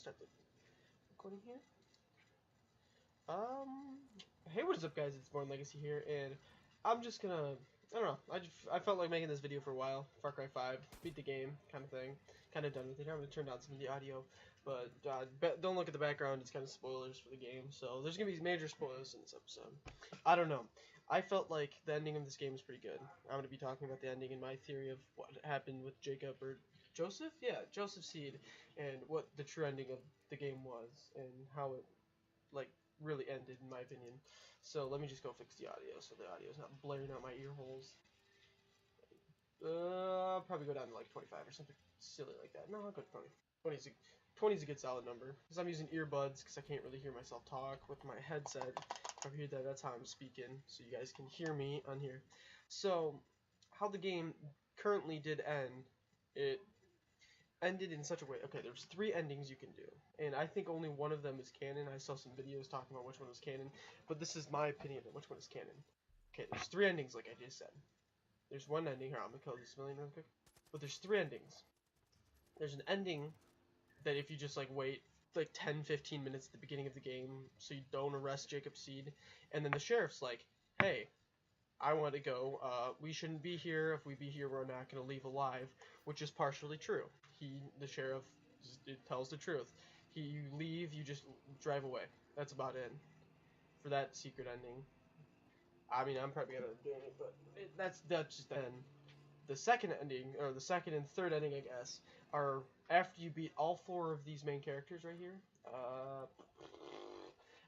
start the recording here. Hey, what is up, guys? It's Born Legacy here, and I'm just gonna, I don't know, I felt like making this video for a while. FarCry 5, beat the game, kind of thing. Kind of done with it. I'm gonna turn down some of the audio, but don't look at the background. It's kind of spoilers for the game, so there's gonna be major spoilers in this episode. I don't know. I felt like the ending of this game is pretty good. I'm gonna be talking about the ending and my theory of what happened with Jacob or Joseph, yeah, Joseph Seed, and what the true ending of the game was, and how it like really ended in my opinion. So let me just go fix the audio so the audio is not blaring out my ear holes. I'll probably go down to like 25 or something silly like that. No, I'll go to 20. 20 is a good solid number because I'm using earbuds because I can't really hear myself talk with my headset. If I hear that, that's how I'm speaking, so you guys can hear me on here. So how the game currently did end, it ended in such a way. Okay, there's 3 endings you can do, and I think only one of them is canon. I saw some videos talking about which one was canon, but this is my opinion of which one is canon. Okay, there's 3 endings, like I just said. There's one ending here. I'm gonna kill this civilian real quick, but there's 3 endings. There's an ending that if you just like wait like 10-15 minutes at the beginning of the game, so you don't arrest Jacob Seed, and then the sheriff's like, hey, I want to go. We shouldn't be here. If we be here, we're not going to leave alive, which is partially true. The sheriff, tells the truth. You leave, you just drive away. That's about it for that secret ending. I mean, I'm probably gonna do it, but that's just then. The second ending, or the second and third ending, I guess, are after you beat all 4 of these main characters right here.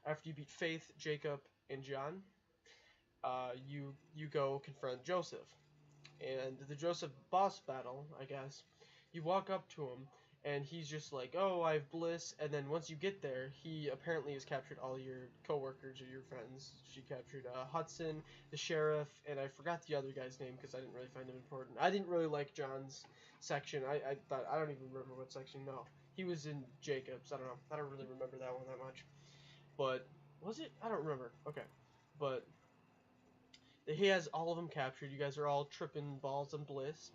After you beat Faith, Jacob, and John. You go confront Joseph. And the Joseph boss battle, I guess, you walk up to him, and he's just like, oh, I have Bliss, and then once you get there, he apparently has captured all your coworkers or your friends. She captured Hudson, the sheriff, and I forgot the other guy's name because I didn't really find him important. I didn't really like John's section. I don't even remember what section, no. He was in Jacob's, I don't know. I don't really remember that one that much. But, was it? I don't remember. Okay. But he has all of them captured. You guys are all tripping balls and bliss.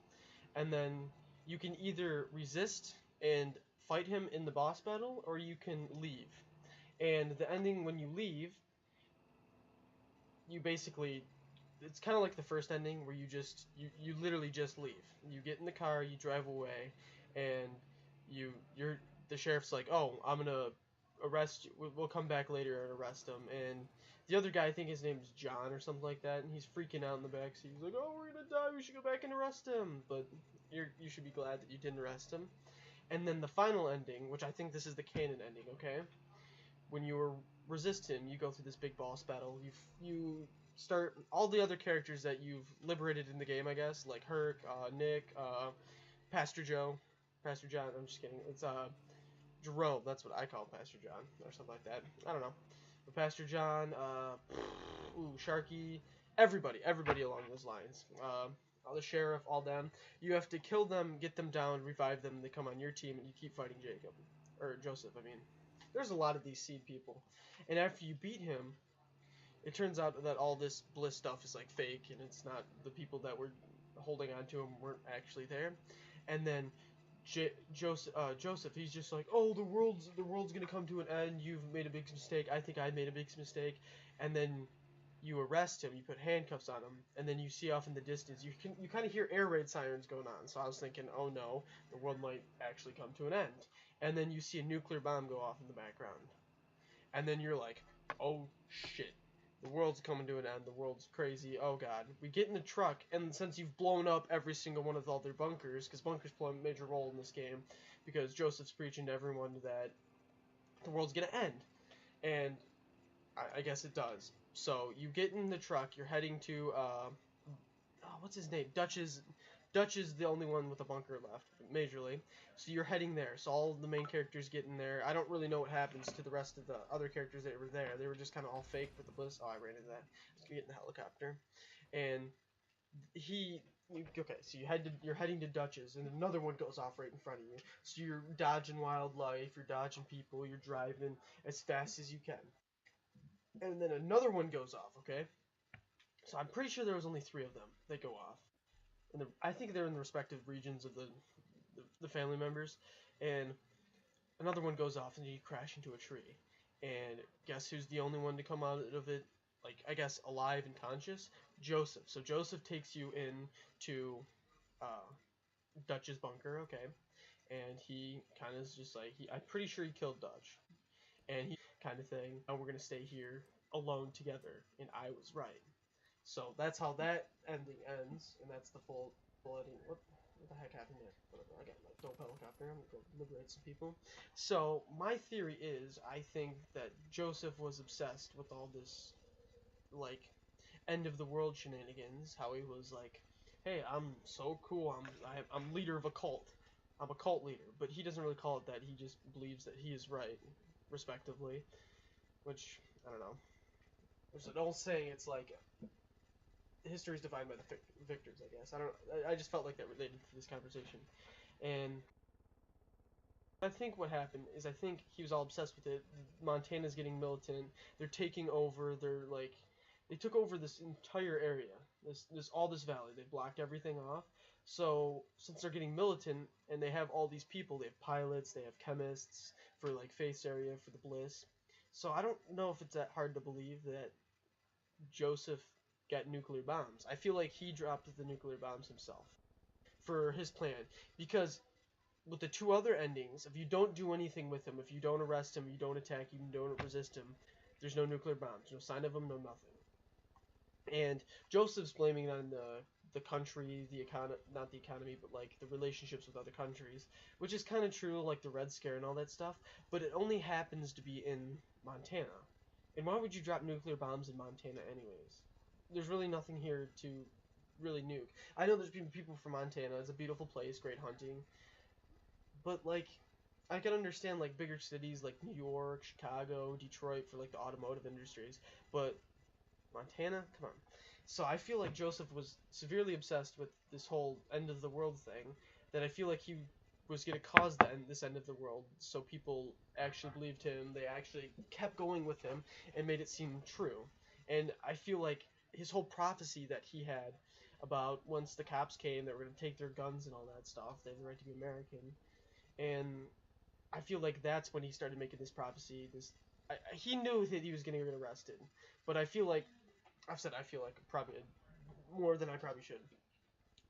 And then you can either resist and fight him in the boss battle, or you can leave. And the ending, when you leave, you basically, it's kind of like the first ending where you literally just leave. You get in the car, you drive away, and the sheriff's like, oh, I'm gonna arrest you. We'll come back later and arrest him. And the other guy, I think his name's John or something like that, and he's freaking out in the backseat. He's like, oh, we're gonna die, we should go back and arrest him. But you should be glad that you didn't arrest him. And then the final ending, which I think this is the canon ending, okay? When you resist him, you go through this big boss battle. You start all the other characters that you've liberated in the game, I guess, like Herc, Nick, Pastor Joe, Pastor John. I'm just kidding. It's Jerome. That's what I call Pastor John, or something like that. I don't know. But Pastor John, Sharky, everybody along those lines. All the sheriff, all them. You have to kill them, get them down, revive them. They come on your team, and you keep fighting Jacob or Joseph. I mean, there's a lot of these seed people, and after you beat him, it turns out that all this bliss stuff is like fake, and it's not the people that were holding on to him weren't actually there. And then Joseph, he's just like, oh, the world's gonna come to an end. You've made a big mistake. I think I made a big mistake. And then you arrest him. You put handcuffs on him, and then you see off in the distance. You kind of hear air raid sirens going on. So I was thinking, oh no, the world might actually come to an end. And then you see a nuclear bomb go off in the background. And then you're like, oh shit. The world's coming to an end. The world's crazy. Oh god. We get in the truck, and since you've blown up every single one of all their bunkers, because bunkers play a major role in this game, because Joseph's preaching to everyone that the world's gonna end. And I guess it does. So you get in the truck, you're heading to, what's his name? Dutch is the only one with a bunker left, majorly. So you're heading there. So all the main characters get in there. I don't really know what happens to the rest of the other characters that were there. They were just kind of all fake with the bliss. Oh, I ran into that. I was gonna get in the helicopter. And okay, so you're heading to Dutch's, and another one goes off right in front of you. So you're dodging wildlife, you're dodging people, you're driving as fast as you can. And then another one goes off, okay? So I'm pretty sure there was only 3 of them that go off. And I think they're in the respective regions of the family members. And another one goes off and you crash into a tree. And guess who's the only one to come out of it, like, I guess, alive and conscious? Joseph. So Joseph takes you in to uh, Dutch's bunker, okay? And he kind of is just like, I'm pretty sure he killed Dutch. And he kind of thing, and we're going to stay here alone together. And I was right. So that's how that ending ends, and that's the full ending. What the heck happened there? Whatever. I got my dope helicopter. I'm gonna go liberate some people. So my theory is, I think that Joseph was obsessed with all this, like, end of the world shenanigans. How he was like, "Hey, I'm so cool. I'm leader of a cult. I'm a cult leader." But he doesn't really call it that. He just believes that he is right, respectively. Which I don't know. There's an old saying. It's like history is defined by the victors, I guess. I don't. I just felt like that related to this conversation, and I think what happened is I think he was all obsessed with it. Montana's getting militant. They're taking over. They're like, they took over this entire area. This all this valley. They blocked everything off. So since they're getting militant and they have all these people, they have pilots, they have chemists for like face area for the bliss. So I don't know if it's that hard to believe that Joseph got nuclear bombs. I feel like he dropped the nuclear bombs himself for his plan, because with the two other endings, if you don't do anything with him, if you don't arrest him, you don't attack him, you don't resist him, there's no nuclear bombs, no sign of him, no nothing. And Joseph's blaming it on the country, the econ not the economy, but like the relationships with other countries, which is kind of true, like the Red Scare and all that stuff. But it only happens to be in Montana. And why would you drop nuclear bombs in Montana anyways? There's really nothing here to really nuke. I know there's people from Montana. It's a beautiful place, great hunting. But like, I can understand like bigger cities like New York, Chicago, Detroit for like the automotive industries, but Montana, come on. So I feel like Joseph was severely obsessed with this whole end of the world thing, that I feel like he was going to cause this end of the world, so people actually believed him. They actually kept going with him and made it seem true. And I feel like his whole prophecy that he had about once the cops came, they were going to take their guns and all that stuff. They have the right to be American, and I feel like that's when he started making this prophecy. He knew that he was going to get arrested, but I feel like I feel like probably more than I probably should.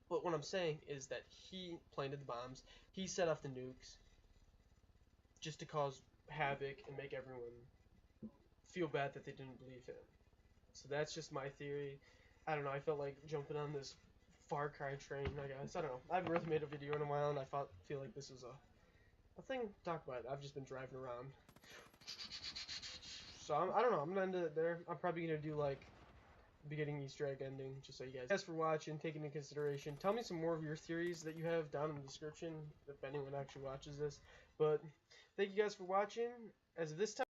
But what I'm saying is that he planted the bombs. He set off the nukes just to cause havoc and make everyone feel bad that they didn't believe him. So that's just my theory. I don't know. I felt like jumping on this FarCry train. I guess I don't know. I haven't really made a video in a while, and feel like this was a thing to talk about. I've just been driving around. So I don't know. I'm gonna end it there. I'm probably gonna do like beginning Easter egg ending, just so you guys. Thanks for watching, taking into consideration. Tell me some more of your theories that you have down in the description if anyone actually watches this. But thank you guys for watching. As of this time.